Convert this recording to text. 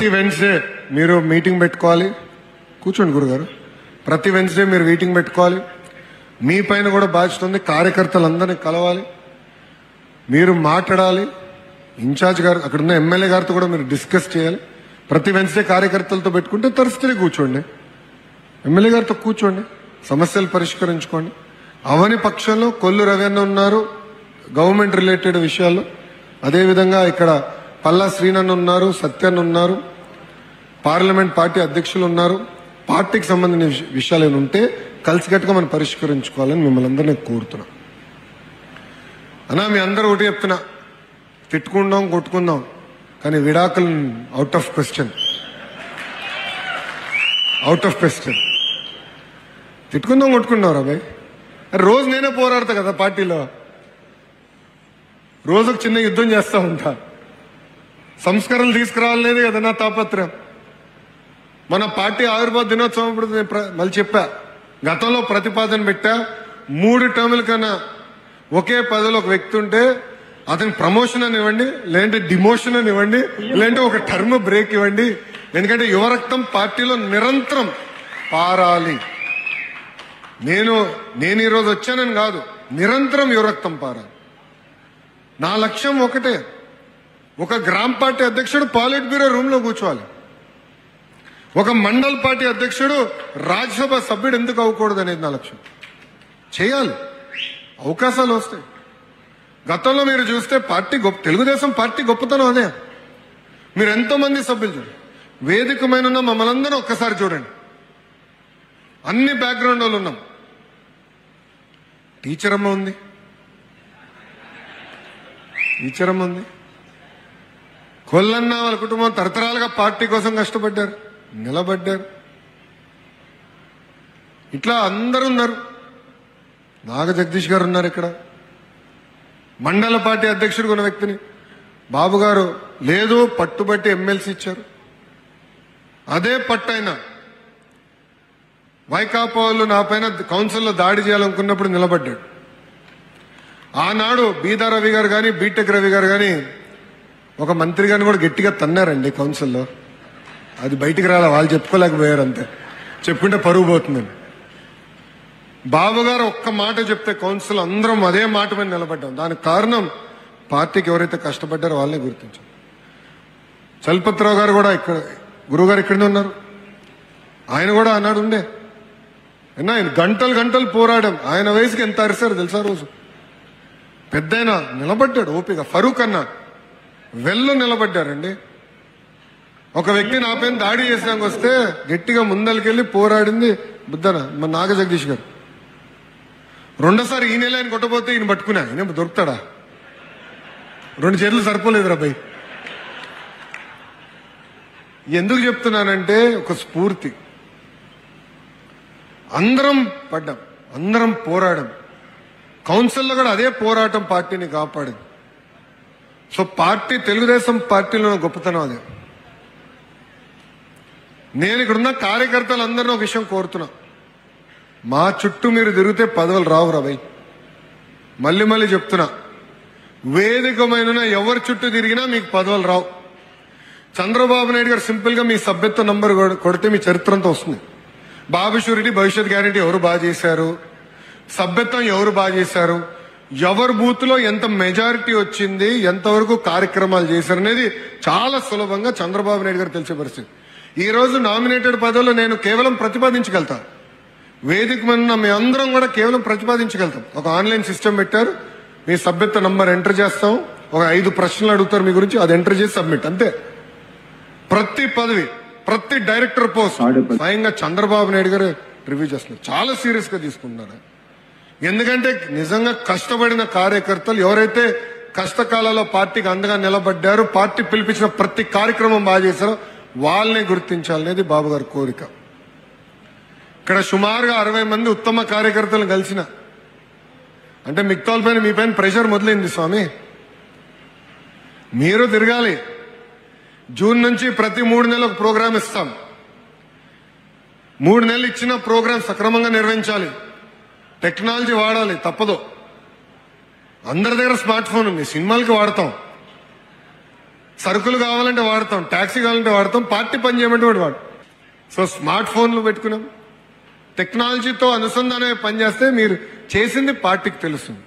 ప్రతి వెన్స్డే మీరు మీటింగ్ పెట్టుకోవాలి. కూర్చోండి గురుగారు. ప్రతి వెన్స్డే మీరు మీటింగ్ పెట్టుకోవాలి. మీ పైన కూడా బాధ్యత ఉంది. కార్యకర్తలందరినీ కలవాలి, మీరు మాట్లాడాలి. ఇన్ఛార్జ్ గారు అక్కడ ఉన్న ఎమ్మెల్యే గారితో కూడా మీరు డిస్కస్ చేయాలి. ప్రతి వెన్స్డే కార్యకర్తలతో పెట్టుకుంటే తరచుగా కూర్చోండి, ఎమ్మెల్యే గారితో కూర్చోండి, సమస్యలు పరిష్కరించుకోండి. అవని పక్షంలో కొల్లు రవీణ ఉన్నారు గవర్నమెంట్ రిలేటెడ్ విషయాల్లో, అదేవిధంగా ఇక్కడ పల్లా శ్రీనన్న ఉన్నారు, సత్యన్న ఉన్నారు, పార్లమెంట్ పార్టీ అధ్యక్షులు ఉన్నారు. పార్టీకి సంబంధించిన విషయాలు ఏమైనా ఉంటే కలిసికట్టుగా మనం పరిష్కరించుకోవాలని మిమ్మల్ని అందరినీ కోరుతున్నాం. అన్నా మీ అందరూ ఒకటి చెప్తున్నా, తిట్టుకుందాం కొట్టుకుందాం కానీ విడాకులు అవుట్ ఆఫ్ క్వశ్చన్. తిట్టుకుందాం కొట్టుకుందాం రా భయ్. రోజు నేనే పోరాడతా కదా పార్టీలో, రోజుకు చిన్న యుద్ధం చేస్తూ ఉంటా. సంస్కరణలు తీసుకురావాలనేది కదా నా తాపత్రయం. మన పార్టీ ఆవిర్భావ దినోత్సవం ఇప్పుడు మళ్ళీ చెప్పా, గతంలో ప్రతిపాదన పెట్టా, 3 టర్ముల కన్నా ఒకే పదవిలో ఒక వ్యక్తి ఉంటే అతనికి ప్రమోషన్ అని ఇవ్వండి, లేదంటే డిమోషన్ అని ఇవ్వండి, లేదంటే ఒక టర్మ్ బ్రేక్ ఇవ్వండి. ఎందుకంటే యువరక్తం పార్టీలో నిరంతరం పారాలి. నేను ఈరోజు వచ్చానని కాదు, నిరంతరం యువరక్తం పారాలి. నా లక్ష్యం ఒకటే, ఒక గ్రామ పార్టీ అధ్యక్షుడు పాలిట్ బ్యూరో రూమ్ లో కూర్చోవాలి, ఒక మండల్ పార్టీ అధ్యక్షుడు రాజ్యసభ సభ్యుడు ఎందుకు అవ్వకూడదు అనేది నా లక్ష్యం. చేయాలి, అవకాశాలు వస్తాయి. గతంలో మీరు చూస్తే పార్టీ తెలుగుదేశం పార్టీ గొప్పతనం అదే. మీరు ఎంతో మంది సభ్యులు చూడండి, వేదిక మీద ఉన్న మమ్మల్ని అందరూ ఒక్కసారి చూడండి, అన్ని బ్యాక్గ్రౌండ్ వాళ్ళు ఉన్నాం. టీచర్ అమ్మ ఉంది, కొల్లన్న వాళ్ళ కుటుంబం తరతరాలుగా పార్టీ కోసం కష్టపడ్డారు, నిలబడ్డారు. ఇట్లా అందరూ ఉన్నారు. నాగ జగదీష్ గారు ఉన్నారు ఇక్కడ, మండల పార్టీ అధ్యక్షుడు ఉన్న వ్యక్తిని. బాబు గారు లేదు పట్టుబట్టి ఎమ్మెల్సీ ఇచ్చారు. అదే పట్టైనా వైకాపా వాళ్ళు నా పైన కౌన్సిల్లో దాడి చేయాలనుకున్నప్పుడు నిలబడ్డాడు. ఆనాడు బీదా రవి గారు కానీ బీటెక్ రవి గారు కానీ ఒక మంత్రి గారిని కూడా గట్టిగా తన్నారండి కౌన్సిల్లో. అది బయటికి రాలే, వాళ్ళు చెప్పుకోలేకపోయారు అంతే, చెప్పుకుంటే పరుగు పోతుందని. బాబు గారు ఒక్క మాట చెప్తే కౌన్సిల్ అందరం అదే మాట మీద నిలబడ్డాం. దానికి కారణం పార్టీకి ఎవరైతే కష్టపడ్డారో వాళ్ళనే గుర్తించాం. చలపతిరావు గారు కూడా ఇక్కడ, గురువుగారు ఇక్కడనే ఉన్నారు, ఆయన కూడా ఆనాడు ఉండే. ఆయన గంటలు పోరాడాం. ఆయన వయసుకి ఎంత అరిశారు తెలుసా? రోజు పెద్దయినా నిలబడ్డాడు ఓపిక. ఫరూక్ అన్న వెళ్ళు నిలబడ్డారండి. ఒక వ్యక్తి నా పైన దాడి చేసినాక వస్తే గట్టిగా ముందరికెళ్ళి పోరాడింది బుద్ధన మన నాగ జగదీష్ గారు. రెండోసారి ఈ నెల ఆయన కొట్టబోతే ఈయన పట్టుకున్నా, ఈయన దొరుకుతాడా? 2 చేతులు సరిపోలేదురా భయ్. ఎందుకు చెప్తున్నానంటే ఒక స్ఫూర్తి. అందరం పడ్డాం, అందరం పోరాడాం. కౌన్సిల్లో కూడా అదే పోరాటం పార్టీని కాపాడింది. సో పార్టీ, తెలుగుదేశం పార్టీలో గొప్పతనం అదే. నేను ఇక్కడున్న కార్యకర్తలందరినీ ఒక విషయం కోరుతున్నా, మా చుట్టూ మీరు తిరిగితే పదవులు రావు రాబోయ్. మళ్ళీ చెప్తున్నా, వేదికమైన ఎవరి చుట్టూ తిరిగినా మీకు పదవులు రావు. చంద్రబాబు నాయుడు గారు సింపుల్ గా మీ సభ్యత్వ నంబర్ కొడితే మీ చరిత్ర అంతా వస్తుంది. బాబు షూరిటీ, భవిష్యత్ గ్యారంటీ ఎవరు బాగా చేశారు, సభ్యత్వం ఎవరు బాగా చేశారు, ఎవరి బూత్ లో ఎంత మెజారిటీ వచ్చింది, ఎంతవరకు కార్యక్రమాలు చేశారు అనేది చాలా సులభంగా చంద్రబాబు నాయుడు గారు తెలిసే పరిస్థితి. ఈ రోజు నామినేటెడ్ పదవులు నేను కేవలం ప్రతిపాదించగలుగుతా, వేదిక మీద మీ అందరం కూడా కేవలం ప్రతిపాదించగలుగుతాం. ఒక ఆన్లైన్ సిస్టమ్ పెట్టారు, మీ సభ్యత్వ నంబర్ ఎంటర్ చేస్తాం, ఒక 5 ప్రశ్నలు అడుగుతారు మీ గురించి, అది ఎంటర్ చేసి సబ్మిట్ అంతే. ప్రతి పదవి, ప్రతి డైరెక్టర్ పోస్ట్ స్వయంగా చంద్రబాబు నాయుడు గారు రివ్యూ చేస్తున్నారు. చాలా సీరియస్ గా తీసుకుంటున్నారు. ఎందుకంటే నిజంగా కష్టపడిన కార్యకర్తలు ఎవరైతే కష్టకాలంలో పార్టీకి అండగా నిలబడ్డారో, పార్టీ పిలిపించిన ప్రతి కార్యక్రమం బాగా చేశారో వాళ్ళని గుర్తించాలనేది బాబు గారి కోరిక. ఇక్కడ సుమారుగా 60 మంది ఉత్తమ కార్యకర్తలను కలిసిన అంటే మిగతా పైన మీ పైన ప్రెషర్ మొదలైంది స్వామి. మీరు తిరగాలి. జూన్ నుంచి ప్రతి 3 నెలలకు ప్రోగ్రాం ఇస్తాం. 3 నెలలు ఇచ్చిన ప్రోగ్రాం సక్రమంగా నిర్వహించాలి. టెక్నాలజీ వాడాలి, తప్పదు. అందరి దగ్గర స్మార్ట్ ఫోన్ ఉంది, సినిమాలకి వాడతాం. సరుకులు కావాలంటే వాడతాం, ట్యాక్సీ కావాలంటే వాడతాం, పార్టీ పని చేయమంటే కూడా వాడు. సో స్మార్ట్ ఫోన్లు పెట్టుకున్నాం, టెక్నాలజీతో అనుసంధానమే పనిచేస్తే మీరు చేసింది పార్టీకి తెలుస్తుంది.